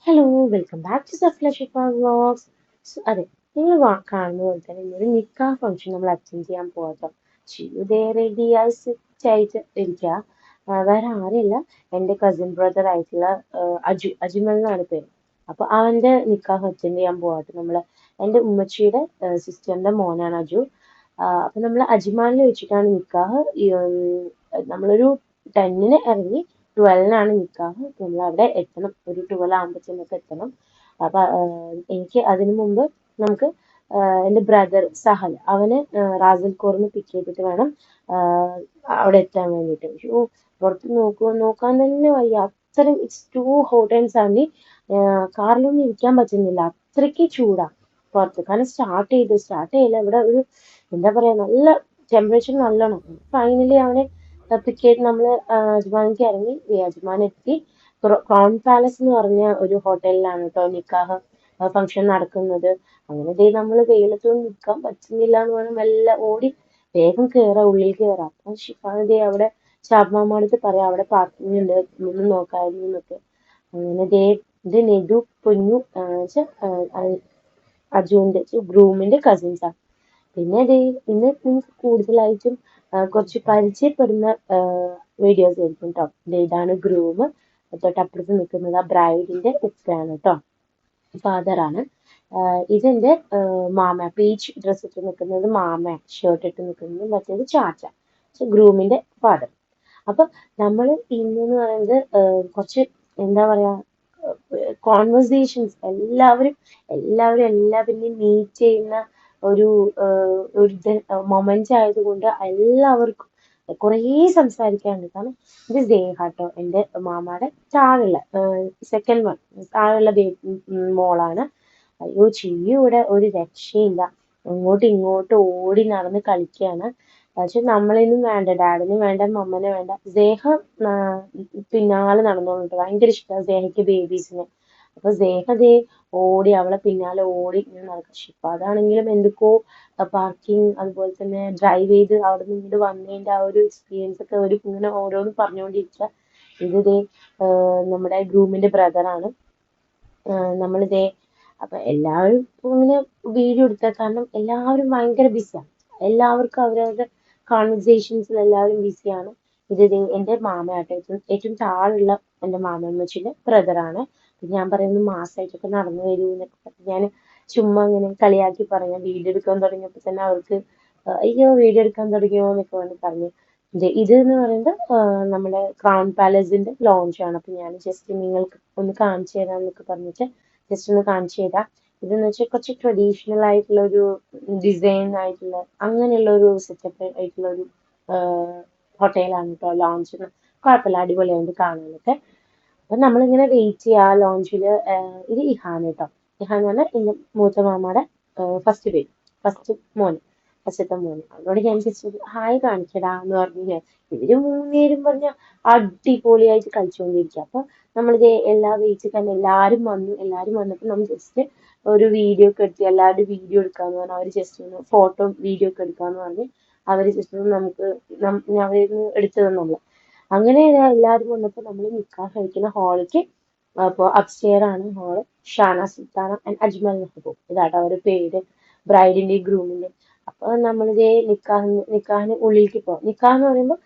Hello welcome back to Safla Shifa vlogs. അതെ, നിങ്ങൾ കാണുന്ന പോലെ തന്നെ ഇന്നൊരു നിക്കാഹ് ഫംഗ്ഷൻ നമ്മൾ അറ്റൻഡ് ചെയ്യാൻ പോകാം. ഷിയുടെ റെഡിയായി സെറ്റായിട്ട് ഇരിക്കുക. വേറെ ആരെയല്ല, എൻ്റെ കസിൻ ബ്രദർ ആയിട്ടുള്ള അജ്മൽ എന്നാണ് പേര്. അപ്പൊ അവന്റെ നിക്കാഹ് അറ്റൻഡ് ചെയ്യാൻ പോകാട്ടോ നമ്മള്. എൻ്റെ ഉമ്മച്ചിയുടെ സിസ്റ്ററിന്റെ മോനാണ് അജു. അപ്പൊ നമ്മൾ അജ്മാനിൽ വെച്ചിട്ടാണ് നിക്കാഹ്. നമ്മളൊരു 10-ന് ഇറങ്ങി 12-നാണ് നിക്കാഹ്. നമ്മൾ അവിടെ എത്തണം, ഒരു 12 ആകുമ്പോഴത്തേനൊക്കെ എത്തണം. അപ്പൊ എനിക്ക് അതിനു മുമ്പ് നമുക്ക് എൻ്റെ ബ്രദർ സഹൽ അവന് റാസൽഖോറിന് പിക്ക് ചെയ്തിട്ട് വേണം അവിടെ എത്താൻ വേണ്ടിയിട്ട്. പുറത്ത് നോക്കാൻ തന്നെ വയ്യ, അത്രയും it's too hot and sunny. കാറിലൊന്നും ഇരിക്കാൻ പറ്റുന്നില്ല, അത്രയ്ക്ക് ചൂടാ പുറത്ത്. കാരണം സ്റ്റാർട്ട് ചെയ്യില്ല ഇവിടെ. ഒരു എന്താ പറയാ, നല്ല ടെമ്പറേച്ചർ നല്ലോണം. ഫൈനലി അവനെ പിക്ക് ചെയ്ത് നമ്മൾ അജ്മാനിലേക്ക് ഇറങ്ങി. അജ്മാൻ എത്തി. ക്രൗൺ പാലസ് എന്ന് പറഞ്ഞ ഒരു ഹോട്ടലിലാണ് കേട്ടോ നിക്കാഹ് ഫംഗ്ഷൻ നടക്കുന്നത്. അങ്ങനെ ദേ നമ്മൾ വെയിലത്തൊന്നും നിൽക്കാൻ പറ്റുന്നില്ല എന്ന് പറഞ്ഞാൽ മെല്ലെ ഓടി വേഗം ഉള്ളിൽ കയറാം. അപ്പൊ ഷിഫാൻ ദേ അവിടെ ഷാബ്മാമ അടുത്ത് പറയാം അവിടെ പാർക്കിംഗ് ഉണ്ട്, നിന്ന് നോക്കായിരുന്നു എന്നൊക്കെ. അങ്ങനെ ദേ ഇത് നെതു പൊന്നു അജുവിന്റെ ഗ്രൂമിന്റെ കസിൻസാണ്. പിന്നെ ദേ ഇന്ന് നിങ്ങൾക്ക് കൂടുതലായിട്ടും കുറച്ച് പരിചയപ്പെടുന്ന വീഡിയോസ് ആയിരിക്കും കേട്ടോ. ഇതാണ് ഗ്രൂം. തൊട്ടപ്പുറത്ത് നിൽക്കുന്നത് ആ ബ്രൈഡിന്റെ ഉപ്പയാണ് കേട്ടോ, ഫാദറാണ്. ഇതെന്റെ മാമ, പീച്ച് ഡ്രസ് ഇട്ട് നിൽക്കുന്നത് മാമ, ഷർട്ട് ഇട്ട് നിൽക്കുന്നത് മറ്റേത് ചാച്ച, ഗ്രൂമിന്റെ ഫാദർ. അപ്പൊ നമ്മൾ ഇന്നെന്ന് പറയുന്നത് കുറച്ച് എന്താ പറയാ, കോൺവെർസേഷൻസ്. എല്ലാവരെയും മീറ്റ് ചെയ്യുന്ന ഒരു ഒരു മൊമെന്റ് ആയതുകൊണ്ട് എല്ലാവർക്കും കുറേ സംസാരിക്കാനുണ്ട്. കാരണം ഇത് ദേഹാട്ടോ, എൻ്റെ മാമാടെ താഴെയുള്ള സെക്കൻഡ് വൺ, താഴെയുള്ള മോളാണ്. അയ്യോ ചിയ്യു ഇവിടെ ഒരു രക്ഷയില്ല, അങ്ങോട്ടും ഇങ്ങോട്ടും ഓടി നടന്ന് കളിക്കുകയാണ്. പക്ഷെ നമ്മളെയൊന്നും വേണ്ട, ഡാഡിനും വേണ്ട, മമ്മനെ വേണ്ട, സേഹ പിന്നാലെ നടന്നോളൂട്ടോ. ഭയങ്കര ഇഷ്ടമാണ് സേഹയ്ക്ക് ബേബീസിനെ. അപ്പൊ സേഹ ദേ ഓടി അവളെ പിന്നാലെ ഓടി ഇങ്ങനെ നടക്കും. ഷിഫാദാണെങ്കിലും എന്തൊക്കെയോ പാർക്കിംഗ്, അതുപോലെ തന്നെ ഡ്രൈവ് ചെയ്ത് അവിടെ നിന്ന് ഇങ്ങോട്ട് വന്നതിന്റെ ആ ഒരു എക്സ്പീരിയൻസ് ഒക്കെ ഒരു ഇങ്ങനെ ഓരോന്ന് പറഞ്ഞുകൊണ്ടിരിക്കുക. ഇത് ദേ നമ്മുടെ ഗ്രൂമിന്റെ ബ്രദറാണ്. നമ്മളിതേ അപ്പൊ എല്ലാവരും ഇപ്പൊ ഇങ്ങനെ വീഡിയോ എടുക്കുക, കാരണം എല്ലാവരും ഭയങ്കര ബിസിയാണ്. എല്ലാവർക്കും അവരവരുടെ കോൺവെർസേഷൻസിൽ എല്ലാവരും ബിസിയാണ്. ഇത് എന്റെ മാമയാട്ടോ, ഏറ്റവും താഴെയുള്ള എന്റെ മാമമ്മച്ചിന്റെ ബ്രദറാണ്. ഞാൻ പറയുന്നത് മാസമായിട്ടൊക്കെ നടന്നു വരൂ എന്നൊക്കെ പറഞ്ഞ് ഞാൻ ചുമ്മാ ഇങ്ങനെ കളിയാക്കി പറഞ്ഞ വീഡിയോ എടുക്കാൻ തുടങ്ങിയപ്പോ തന്നെ അവർക്ക് അയ്യോ വീഡിയോ എടുക്കാൻ തുടങ്ങിയോ എന്നൊക്കെ പറഞ്ഞു. ഇത് എന്ന് പറയുന്നത് നമ്മുടെ ക്രൗൺ പാലസിന്റെ ലോഞ്ച് ആണ്. അപ്പൊ ഞാൻ ജസ്റ്റ് നിങ്ങൾക്ക് ഒന്ന് കാണിച്ചു തരാം എന്നൊക്കെ പറഞ്ഞിട്ട് ജസ്റ്റ് ഒന്ന് കാണിച്ചു തരാം. ഇതെന്ന് വെച്ചാൽ കുറച്ച് ട്രഡീഷണൽ ആയിട്ടുള്ള ഒരു ഡിസൈൻ ആയിട്ടുള്ള അങ്ങനെയുള്ള ഒരു സെറ്റപ്പ് ആയിട്ടുള്ള ഒരു ഹോട്ടലാണ് കേട്ടോ ലോഞ്ച്. കുഴപ്പമില്ല, അടിപൊളിയായിട്ട് കാണാനൊക്കെ. അപ്പൊ നമ്മളിങ്ങനെ വെയിറ്റ് ചെയ്യുക ആ ലോഞ്ചില്. ഇത് ഇഹാൻ കേട്ടോ. ഇഹാൻ എന്ന് പറഞ്ഞാൽ എന്റെ മൂത്ത മാമയുടെ ഫസ്റ്റ് മോന്, ഫസ്റ്റത്തെ മോന്. അവനോട് ഞാൻ ജസ്റ്റ് ഹായ് കാണിക്കടാ എന്ന് പറഞ്ഞു. ഞാൻ ഇവര് മൂന്നുപേരും പറഞ്ഞ അടിപൊളിയായിട്ട് കളിച്ചുകൊണ്ടിരിക്കുക. അപ്പൊ നമ്മളിത് എല്ലാ വെയിറ്റ് തന്നെ എല്ലാരും വന്നപ്പോ നമ്മൾ ജസ്റ്റ് ഒരു വീഡിയോ ഒക്കെ എടുത്ത് എല്ലാവരും വീഡിയോ എടുക്കാന്ന് പറഞ്ഞു. അവര് ജസ്റ്റ് ഒന്ന് ഫോട്ടോ വീഡിയോ ഒക്കെ എടുക്കാന്ന് പറഞ്ഞ് അവര് ജസ്റ്റ് ഒന്ന് നമുക്ക് അവരിന്ന് എടുത്തു തന്നു. അങ്ങനെ എല്ലാവരും വന്നപ്പോൾ നമ്മൾ നിക്കാഹ് കഴിക്കുന്ന ഹാളിലേക്ക്. അപ്പോൾ അപ്സ്റ്റെയർ ആണ് ഹാള്. ഷാന സുൽത്താന ആൻഡ് അജ്മൽ മെഹബൂബ്, ഇതാട്ടോ അവരുടെ പേര്, ബ്രൈഡിന്റെയും ഗ്രൂമിന്റെയും. അപ്പൊ നമ്മളിതേ നിക്കാഹിന് ഉള്ളിലേക്ക് പോകാം. നിക്കാഹ് എന്ന് പറയുമ്പോൾ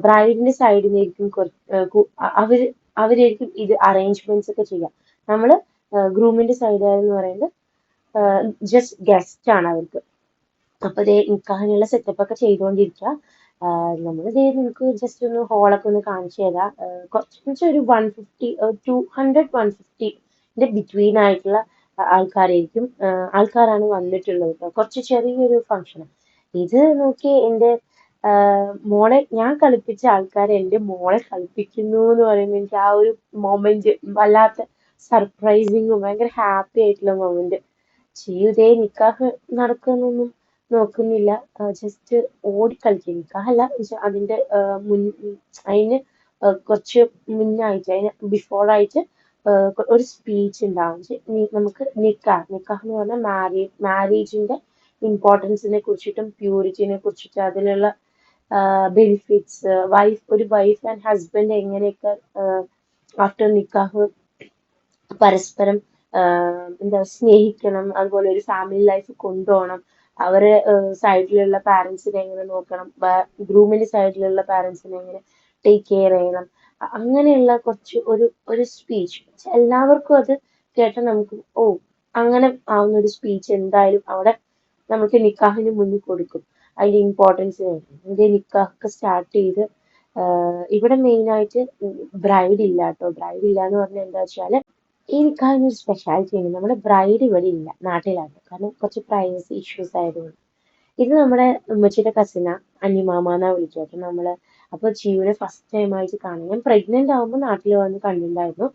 ബ്രൈഡിന്റെ സൈഡിൽ നിന്നായിരിക്കും അവരായിരിക്കും ഇത് അറേഞ്ച്മെന്റ്സ് ഒക്കെ ചെയ്യുക. നമ്മള് ഗ്രൂമിന്റെ സൈഡ് എന്ന് പറയുന്നത് ജസ്റ്റ് ഗസ്റ്റ് ആണ് അവർക്ക്. അപ്പൊ ദേ നിക്കാഹിനുള്ള സെറ്റപ്പ് ഒക്കെ ചെയ്തുകൊണ്ടിരിക്കുക. നമ്മൾ ദേ നിങ്ങൾക്ക് ജസ്റ്റ് ഒന്ന് ഹോളൊക്കെ ഒന്ന് കാണിച്ചു തരാം. കുറച്ച് ഒരു 150 200-150ന്റെ ബിറ്റ്വീൻ ആയിട്ടുള്ള ആൾക്കാരാണ് വന്നിട്ടുള്ളത് കേട്ടോ. കുറച്ച് ചെറിയൊരു ഫംഗ്ഷൻ. ഇത് നോക്കി എൻ്റെ മോളെ ഞാൻ കളിപ്പിച്ച ആൾക്കാർ എൻ്റെ മോളെ കളിപ്പിക്കുന്നു എന്ന് പറയുമ്പോൾ എനിക്ക് ആ ഒരു മൊമെന്റ് വല്ലാത്ത സർപ്രൈസിങ്ങും ഭയങ്കര ഹാപ്പി ആയിട്ടുള്ള മൊമെന്റ്. ചെയ്തേ നിക്കാഹ് നടക്കുന്നൊന്നും നോക്കുന്നില്ല, ജസ്റ്റ് ഓടിക്കളിക്കും. നിക്കാഹല്ല, അതിന്റെ അതിന് കുറച്ച് മുന്നായിട്ട്, അതിന് ബിഫോർ ആയിട്ട് ഒരു സ്പീച്ച് ഉണ്ടാവും. നമുക്ക് നിക്കാഹ് എന്ന് പറഞ്ഞാൽ മാരേജിന്റെ ഇമ്പോർട്ടൻസിനെ കുറിച്ചിട്ടും പ്യൂരിറ്റിനെ കുറിച്ചിട്ടും അതിലുള്ള ബെനിഫിറ്റ്സ്, ഒരു വൈഫ് ആൻഡ് ഹസ്ബൻഡ് എങ്ങനെയൊക്കെ ആഫ്റ്റർ നിക്കാഹ് പരസ്പരം എന്താ സ്നേഹിക്കണം, അതുപോലെ ഒരു ഫാമിലി ലൈഫ് കൊണ്ടുപോകണം, അവരെ സൈഡിലുള്ള പാരന്റ്സിനെ എങ്ങനെ നോക്കണം, ഗ്രൂമിന്റെ സൈഡിലുള്ള പാരന്റ്സിനെ എങ്ങനെ ടേക്ക് കെയർ ചെയ്യണം, അങ്ങനെയുള്ള കുറച്ച് ഒരു സ്പീച്ച് എല്ലാവർക്കും അത് കേട്ടാൽ നമുക്ക് അങ്ങനെ ആവുന്ന ഒരു സ്പീച്ച് എന്തായാലും അവിടെ നമുക്ക് നിക്കാഹിന് മുന്നിൽ കൊടുക്കും. അതിന്റെ ഇമ്പോർട്ടൻസ് അതിന്റെ നിക്കാഹൊക്കെ സ്റ്റാർട്ട് ചെയ്ത് ഇവിടെ മെയിൻ ആയിട്ട് ബ്രൈഡ് ഇല്ല കേട്ടോ. ബ്രൈഡ് ഇല്ല എന്ന് പറഞ്ഞാൽ എന്താ വെച്ചാല് ഈ നിക്കാഹിന് ഒരു സ്പെഷ്യാലിറ്റി ഉണ്ട്. നമ്മുടെ ബ്രൈഡ് ഇവിടെ ഇല്ല, നാട്ടിലാണ്. കാരണം കുറച്ച് പ്രൈവസി ഇഷ്യൂസ് ആയതുകൊണ്ട്. ഇത് നമ്മുടെ ഉമ്മച്ചിയുടെ കസിന, അനിമാമ എന്നാ വിളിക്കുക. അപ്പൊ നമ്മള് അപ്പൊ ചിയുനെ ഫസ്റ്റ് ടൈം ആയിട്ട് കാണും. ഞാൻ പ്രഗ്നന്റ് ആകുമ്പോൾ നാട്ടിൽ വന്ന് കണ്ടിട്ടുണ്ടായിരുന്നു.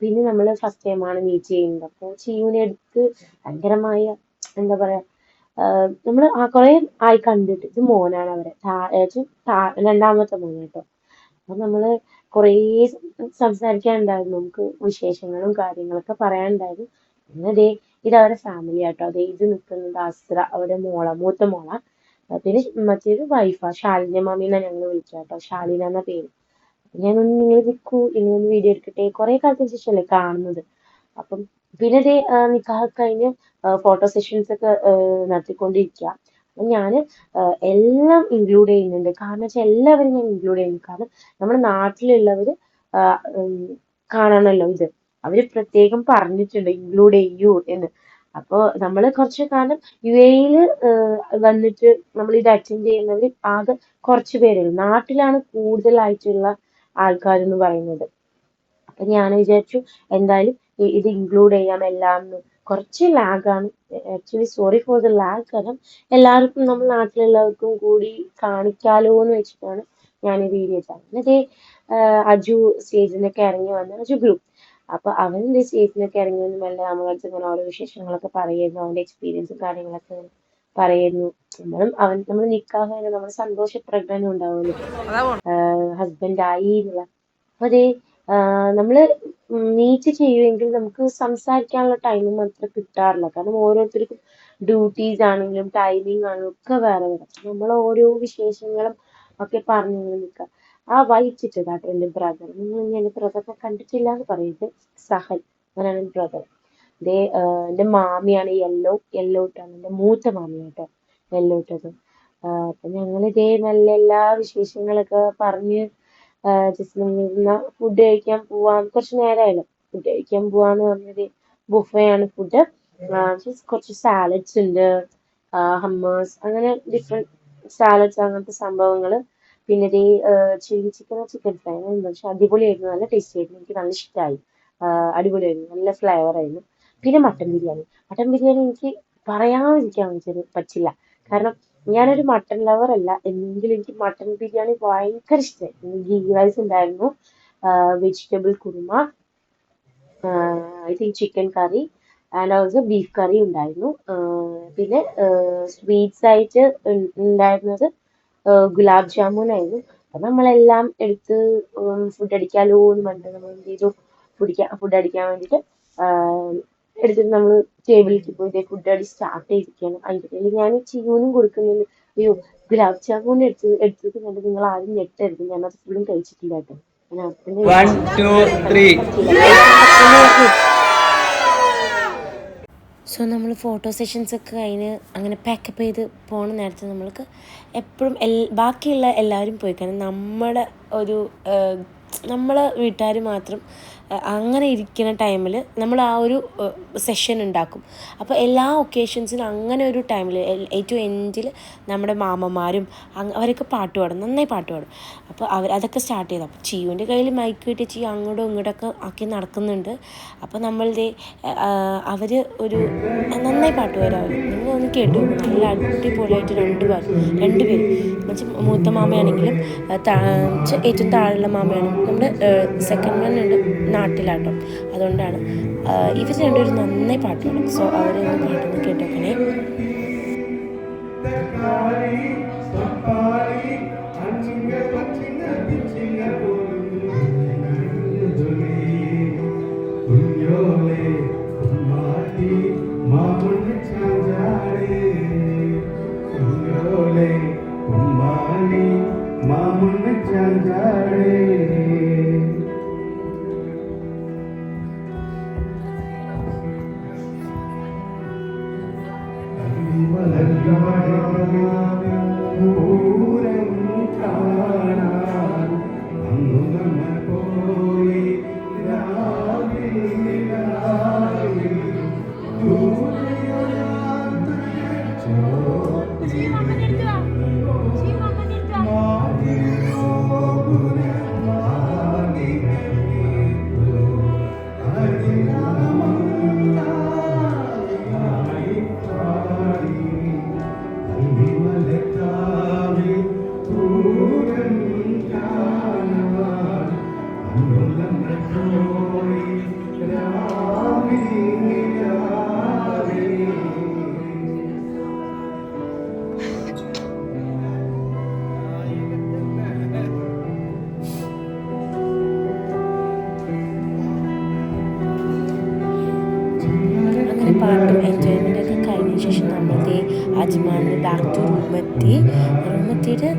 പിന്നെ നമ്മള് ഫസ്റ്റ് ടൈമാണ് മീറ്റ് ചെയ്യുന്നത്. അപ്പൊ ചിയുനെ എടുത്ത് ഭയങ്കരമായ എന്താ പറയാ, നമ്മള് കുറെ ആയി കണ്ടിട്ട്. ഇത് മോനാണ് അവരെ രണ്ടാമത്തെ മോൻ കേട്ടോ. അപ്പൊ നമ്മള് കൊറേ സംസാരിക്കാനുണ്ടായിരുന്നു. നമുക്ക് വിശേഷങ്ങളും കാര്യങ്ങളൊക്കെ പറയാനുണ്ടായിരുന്നു. പിന്നെ ദേ ഇത് അവരുടെ ഫാമിലി ആട്ടോ. അതെ ഇത് നിൽക്കുന്നത് അസ്ര, അവരുടെ മൂത്ത മോള. പിന്നെ മറ്റേത് വൈഫാ, ശാലിന മാമിന്നാ ഞങ്ങൾ വിളിക്കുക കേട്ടോ. ശാലിന എന്ന പേര്. ഞാനൊന്ന് നിങ്ങൾ നിൽക്കൂ, ഇങ്ങനൊന്ന് വീഡിയോ എടുക്കട്ടെ. കുറെ കാലത്തിന് ശേഷമല്ലേ കാണുന്നത്. അപ്പം പിന്നെ ദേ നിക്കാഹ് കഴിഞ്ഞ് ഫോട്ടോ സെഷൻസ് ഒക്കെ നടത്തിക്കൊണ്ടിരിക്കുക. അപ്പൊ ഞാന് എല്ലാം ഇൻക്ലൂഡ് ചെയ്യുന്നുണ്ട്. കാരണം വെച്ചാൽ എല്ലാവരും ഞാൻ ഇൻക്ലൂഡ് ചെയ്യുന്നു. കാരണം നമ്മുടെ നാട്ടിലുള്ളവര് കാണണമല്ലോ ഇത്. അവര് പ്രത്യേകം പറഞ്ഞിട്ടുണ്ട് ഇൻക്ലൂഡ് ചെയ്യൂ എന്ന്. അപ്പൊ നമ്മള് കുറച്ച് കാലം UAE വന്നിട്ട് നമ്മൾ ഇത് അറ്റൻഡ് ചെയ്യുന്നവര് ആകെ കുറച്ച് പേരുള്ളൂ. നാട്ടിലാണ് കൂടുതലായിട്ടുള്ള ആൾക്കാരെന്ന് പറയുന്നത്. അപ്പൊ ഞാൻ വിചാരിച്ചു എന്തായാലും ഇത് ഇൻക്ലൂഡ് ചെയ്യാം എല്ലാം. കുറച്ച് ലാഗാണ് actually, sorry for the lag. കാരണം എല്ലാവർക്കും നമ്മൾ നാട്ടിലുള്ളവർക്കും കൂടി കാണിക്കാലോ എന്ന് വെച്ചിട്ടാണ് ഞാൻ ഈ വീഡിയോ ചെയ്തത്. എന്നിട്ട് അജു സ്റ്റേജിനൊക്കെ ഇറങ്ങി വന്ന അജു ഗ്രൂപ്പ്. അപ്പൊ അവന്റെ സ്റ്റേജിനൊക്കെ ഇറങ്ങി വന്ന് മെല്ലെ നമ്മളടുത്ത് ഇങ്ങനെ ഓരോ വിശേഷങ്ങളൊക്കെ പറയുന്നു, അവന്റെ എക്സ്പീരിയൻസും കാര്യങ്ങളൊക്കെ പറയുന്നു. നമ്മൾ നിക്കാഹ് നമ്മുടെ സന്തോഷ പ്രകടനം ഉണ്ടാവുമല്ലോ, ഹസ്ബൻഡ് ആയി എന്നുള്ള. അപ്പൊ അതേ നമ്മള് മീറ്റ് ചെയ്യുമെങ്കിൽ നമുക്ക് സംസാരിക്കാനുള്ള ടൈമും അത്ര കിട്ടാറില്ല. കാരണം ഓരോരുത്തർക്കും ഡ്യൂട്ടീസ് ആണെങ്കിലും ടൈമിംഗ് ആണെങ്കിലും ഒക്കെ വേറെ വേറെ. നമ്മൾ ഓരോ വിശേഷങ്ങളും ഒക്കെ പറഞ്ഞു നിൽക്കുക. ആ വൈറ്റ് കേട്ടോ എന്റെ ബ്രദർ. നിങ്ങൾ എന്റെ ബ്രദറിനെ കണ്ടിട്ടില്ല എന്ന് പറയരുത്. സഹൽ, അവനാണ് എന്റെ ബ്രദർ. ഇതേ എന്റെ മാമിയാണ് യെല്ലോ ഇട്ടാണ്, എന്റെ മൂത്ത മാമി കേട്ടോ യെല്ലോ ഇട്ടത്. അപ്പൊ ഞങ്ങൾ ഇതേ നല്ല എല്ലാ വിശേഷങ്ങളൊക്കെ പറഞ്ഞ് ജസ്റ്റ് നമ്മൾ ഫുഡ് കഴിക്കാൻ പോവാം. കുറച്ച് നേരമായല്ലോ, ഫുഡ് കഴിക്കാൻ പോവാന്ന് പറഞ്ഞത്. ബുഫയാണ് ഫുഡ്. കുറച്ച് സാലഡ്സ് ഉണ്ട്, ഹമ്മേഴ്സ്, അങ്ങനെ ഡിഫറെന്റ് സാലഡ്സ് അങ്ങനത്തെ സംഭവങ്ങള്. പിന്നെ ഈ ചില്ലി ചിക്കൻ ഫ്രൈ പക്ഷെ അടിപൊളിയായിരുന്നു, നല്ല ടേസ്റ്റ് ആയിരുന്നു. എനിക്ക് നല്ല ഇഷ്ടമായി. അടിപൊളിയായിരുന്നു, നല്ല ഫ്ലേവർ ആയിരുന്നു. പിന്നെ മട്ടൻ ബിരിയാണി എനിക്ക് പറയാതിരിക്കാൻ പറ്റില്ല. കാരണം ഞാനൊരു മട്ടൻ ലവർ അല്ല, എങ്കിലും എനിക്ക് മട്ടൻ ബിരിയാണി ഭയങ്കര ഇഷ്ടമായി. ഗീ റൈസ് ഉണ്ടായിരുന്നു, vegetable kurma, I think chicken curry and also beef curry ഉണ്ടായിരുന്നു. പിന്നെ സ്വീറ്റ്സ് ആയിട്ട് ഉണ്ടായിരുന്നത് ഗുലാബ് ജാമുൻ ആയിരുന്നു. അപ്പൊ നമ്മളെല്ലാം എടുത്ത് ഫുഡ് അടിക്കാലോ എന്ന് പറഞ്ഞിട്ട് നമ്മൾ എന്ത് ചെയ്തു, ഫുഡ് അടിക്കാൻ വേണ്ടിയിട്ട് എടുത്തിട്ട് നമ്മൾ ടേബിളിലേക്ക് പോയി ഫുഡ് അടി സ്റ്റാർട്ട് ചെയ്തിരിക്കുകയാണ്. അതിൻ്റെ ഇടയിൽ ഞാൻ ചിയൂനും കൊടുക്കുന്നുണ്ട്. അയ്യോ, ഗുലാബ് ജാമുൻ എടുത്തത് കണ്ട് നിങ്ങൾ ആരും ഞെട്ടരുത്, ഞാനത് ഫുള്ളും കഴിച്ചിട്ടില്ല കേട്ടോ. ഞാൻ സോ നമ്മൾ ഫോട്ടോ സെഷൻസ് ഒക്കെ കഴിഞ്ഞ് അങ്ങനെ പാക്കപ്പ് ചെയ്ത് പോണ നേരത്തെ നമ്മൾക്ക് എപ്പോഴും ബാക്കിയുള്ള എല്ലാവരും പോയി. കാരണം നമ്മളെ വീട്ടുകാർ മാത്രം അങ്ങനെ ഇരിക്കുന്ന ടൈമിൽ നമ്മൾ ആ ഒരു സെഷൻ ഉണ്ടാക്കും. അപ്പോൾ എല്ലാ ഒക്കേഷൻസിനും അങ്ങനെ ഒരു ടൈമിൽ ഏറ്റവും എൻഡിൽ നമ്മുടെ മാമന്മാരും അവരൊക്കെ പാട്ട് പാടും, നന്നായി പാട്ട് പാടും. അപ്പോൾ അതൊക്കെ സ്റ്റാർട്ട് ചെയ്തു. അപ്പോൾ ചിയുവിൻ്റെ കയ്യിൽ മൈക്ക് കിട്ടി ചിയു അങ്ങോട്ടും ഇങ്ങോട്ടൊക്കെ ആക്കി നടക്കുന്നുണ്ട്. അപ്പോൾ നമ്മളുടെ അവർ ഒരു നന്നായി പാട്ട് പാടും. അവർ നിങ്ങളൊന്ന് കേട്ടു, നല്ല അടിപൊളിയായിട്ട് രണ്ടുപേരും മൂത്ത മാമയാണെങ്കിലും ഏറ്റവും താഴെയുള്ള മാമയാണ് നമ്മുടെ സെക്കൻഡ് വൺ ഉണ്ട് നാട്ടിലാട്ടോ. അതുകൊണ്ടാണ് ഇവർ രണ്ടുപേരും നന്നായി പാട്ട് പാടും. സോ അവരൊന്ന് പാട്ടൊന്ന് കേട്ടോക്കണേ. പാട്ടും എൻജോയ്മെൻ്റ് ഒക്കെ കഴിഞ്ഞ ശേഷം നമ്മൾ അജ്മാനിൽ ബാക്ക് ടു റൂമെത്തിയിട്ട്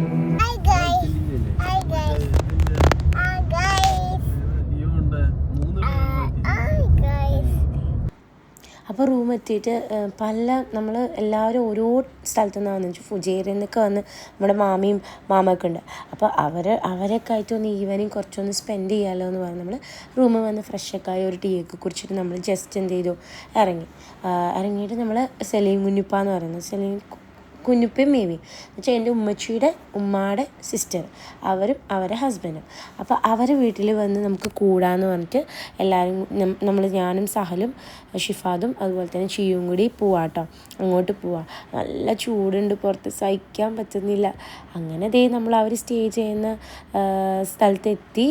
അപ്പോൾ റൂം എത്തിയിട്ട് നമ്മൾ എല്ലാവരും ഓരോ സ്ഥലത്തു നിന്നാണ് വന്നു ഫുജൈറിൽ നിന്നൊക്കെ വന്ന് നമ്മുടെ മാമിയും മാമയൊക്കെ ഉണ്ട്. അപ്പോൾ അവരൊക്കെ ആയിട്ട് ഒന്ന് ഈവനിങ് കുറച്ചൊന്ന് സ്പെൻഡ് ചെയ്യാമല്ലോ എന്ന് പറഞ്ഞ് നമ്മൾ റൂമിൽ വന്ന് ഫ്രഷൊക്കെ ആയി ഒരു ടീ ഒക്കെ കുടിച്ചിട്ട് നമ്മൾ ജസ്റ്റ് എന്ത് ചെയ്തു ഇറങ്ങിയിട്ട് നമ്മൾ സലീം കുഞ്ഞുപ്പ എന്ന് പറയുന്നത് സലീം കുഞ്ഞുപ്പയും മേവിയും എന്നുവെച്ചാൽ എൻ്റെ ഉമ്മച്ചിയുടെ ഉമ്മയുടെ സിസ്റ്റർ അവരും അവരുടെ ഹസ്ബൻഡും. അപ്പോൾ അവരെ വീട്ടിൽ വന്ന് നമുക്ക് കൂടാന്ന് പറഞ്ഞിട്ട് എല്ലാവരും ഞാനും സഹലും ഷിഫാദും അതുപോലെ തന്നെ ചിയും കൂടി പോവാട്ടോ. അങ്ങോട്ട് പോവാം. നല്ല ചൂടുണ്ട്, പുറത്ത് സഹിക്കാൻ പറ്റുന്നില്ല. അങ്ങനെ നമ്മൾ അവർ സ്റ്റേ ചെയ്യുന്ന സ്ഥലത്തെത്തി.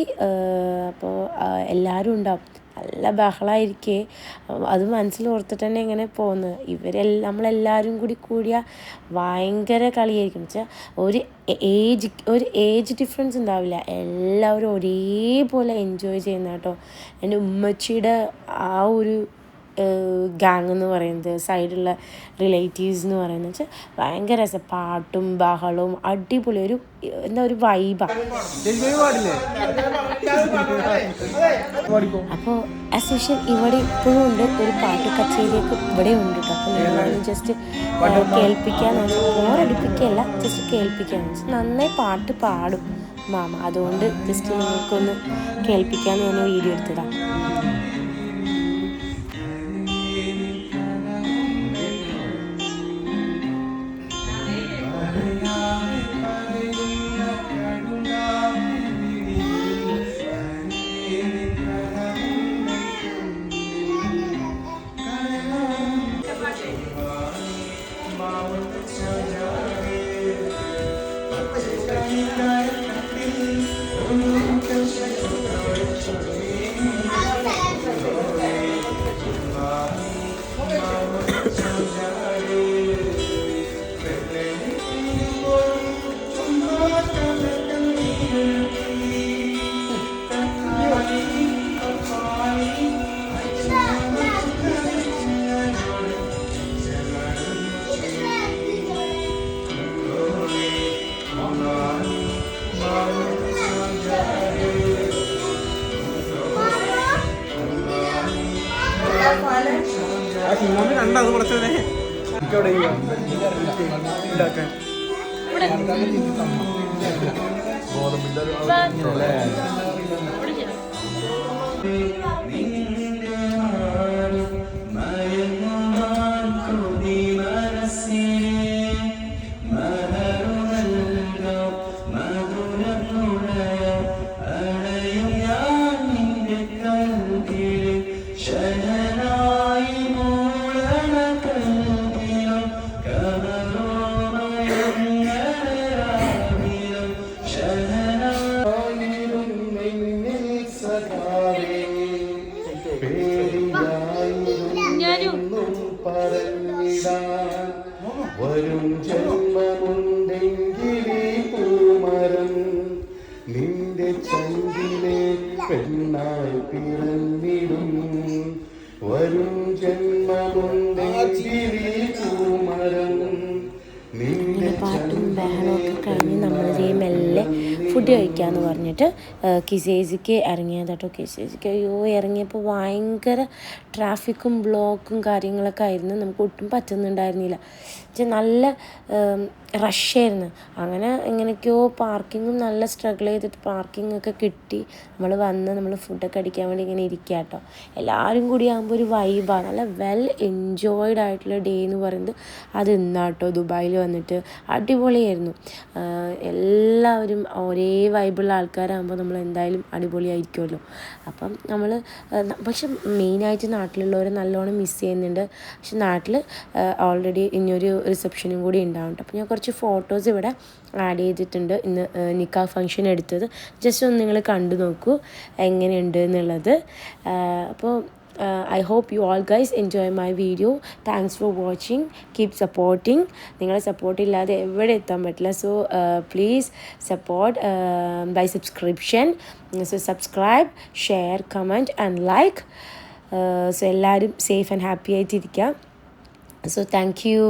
അപ്പോൾ എല്ലാവരും ഉണ്ടാവും. നല്ല ബഹളമായിരിക്കേ. അത് മനസ്സിലോർത്തിട്ട് തന്നെ ഇങ്ങനെ പോകുന്നത്. നമ്മളെല്ലാവരും കൂടിയാൽ ഭയങ്കര കളിയായിരിക്കും. വെച്ചാൽ ഒരു ഏജ് ഡിഫറൻസ് ഉണ്ടാവില്ല. എല്ലാവരും ഒരേപോലെ എൻജോയ് ചെയ്യുന്ന കേട്ടോ. എൻ്റെ ഉമ്മച്ചിയുടെ ആ ഒരു ഗാങ് എന്ന് പറയുന്നത്, സൈഡുള്ള റിലേറ്റീവ്സ് എന്ന് പറയുന്നത് വെച്ചാൽ ഭയങ്കര രസം. പാട്ടും ബഹളവും അടിപൊളി ഒരു വൈബാണ്. അപ്പോൾ ആസ് യൂഷ്വൽ ഇവിടെ ഇപ്പോഴും ഉണ്ട് ഒരു പാട്ട് കച്ചേരിയൊക്കെ ഇവിടെ ഉണ്ട് കേട്ടോ. അപ്പോൾ ഞാനത് ജസ്റ്റ് കേൾപ്പിക്കാന്ന് വെച്ചാൽ ബോറടിപ്പിക്കുകയല്ല, ജസ്റ്റ് കേൾപ്പിക്കാന്ന് വെച്ചാൽ നന്നായി പാട്ട് പാടും മാമ. അതുകൊണ്ട് ജസ്റ്റ് നിങ്ങൾക്കൊന്ന് കേൾപ്പിക്കാമെന്ന് പറഞ്ഞ വീഡിയോ എടുത്തതാണ്. രണ്ടത് കുറച്ചേ വരും ജന്മമുണ്ടെങ്കിലേ പൂമരം നിന്റെ ചങ്കിലെ പെണ്ണായി പിറന്നിടും. വരും ജന്മമുണ്ടെങ്കിലേ പൂമരം നിന്റെ പാട്ടും ബഹളമൊക്കെ കഴിഞ്ഞ് നമ്മൾ മെല്ലെ ഫുഡ് കഴിക്കാമെന്ന് പറഞ്ഞിട്ട് കിസേസിക്ക് ഇറങ്ങിയത് കേട്ടോ. കിസേസിക്ക് ഇറങ്ങിയപ്പോൾ ഭയങ്കര ട്രാഫിക്കും ബ്ലോക്കും കാര്യങ്ങളൊക്കെ ആയിരുന്നു. നമുക്ക് ഒട്ടും പറ്റുന്നുണ്ടായിരുന്നില്ല. നല്ല റഷായിരുന്നു. അങ്ങനെ എങ്ങനെയൊക്കെയോ പാർക്കിങ്ങും നല്ല സ്ട്രഗിൾ ചെയ്തിട്ട് പാർക്കിങ്ങൊക്കെ കിട്ടി. നമ്മൾ ഫുഡൊക്കെ അടിക്കാൻ വേണ്ടി ഇങ്ങനെ ഇരിക്കുക കേട്ടോ. എല്ലാവരും കൂടി ആകുമ്പോൾ ഒരു വൈബാണ്. നല്ല വെൽ എൻജോയ്ഡ് ആയിട്ടുള്ള ഡേ എന്ന് പറയുന്നത് അത് ഇന്നാട്ടോ. ദുബായിൽ വന്നിട്ട് അടിപൊളിയായിരുന്നു. എല്ലാവരും ഒരേ വൈബുള്ള ആൾക്കാരാകുമ്പോൾ നമ്മൾ എന്തായാലും അടിപൊളിയായിരിക്കുമല്ലോ. അപ്പം പക്ഷെ മെയിനായിട്ട് നാട്ടിലുള്ളവരെ നല്ലോണം മിസ് ചെയ്യുന്നുണ്ട്. പക്ഷെ നാട്ടിൽ ഓൾറെഡി ഇനിയൊരു റിസപ്ഷനും കൂടി ഉണ്ടാവും. അപ്പോൾ ഞാൻ കുറച്ച് ഫോട്ടോസ് ഇവിടെ ആഡ് ചെയ്തിട്ടുണ്ട്. ഇന്ന് നിക്കാഹ് ഫംഗ്ഷൻ എടുത്തത് ജസ്റ്റ് ഒന്ന് നിങ്ങൾ കണ്ടു നോക്കൂ എങ്ങനെയുണ്ട് എന്നുള്ളത്. അപ്പോൾ I hope you all guys enjoy my video. Thanks for watching. Keep supporting. നിങ്ങളെ സപ്പോർട്ട് ഇല്ലാതെ എവിടെ എത്താൻ പറ്റില്ല. So please support by subscription. So subscribe, share, comment and like. So എല്ലാവരും സേഫ് ആൻഡ് ഹാപ്പി ആയിട്ടിരിക്കുക. So thank you.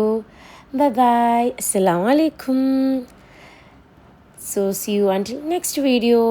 Bye-bye. Assalamu alaikum. So see you until next video.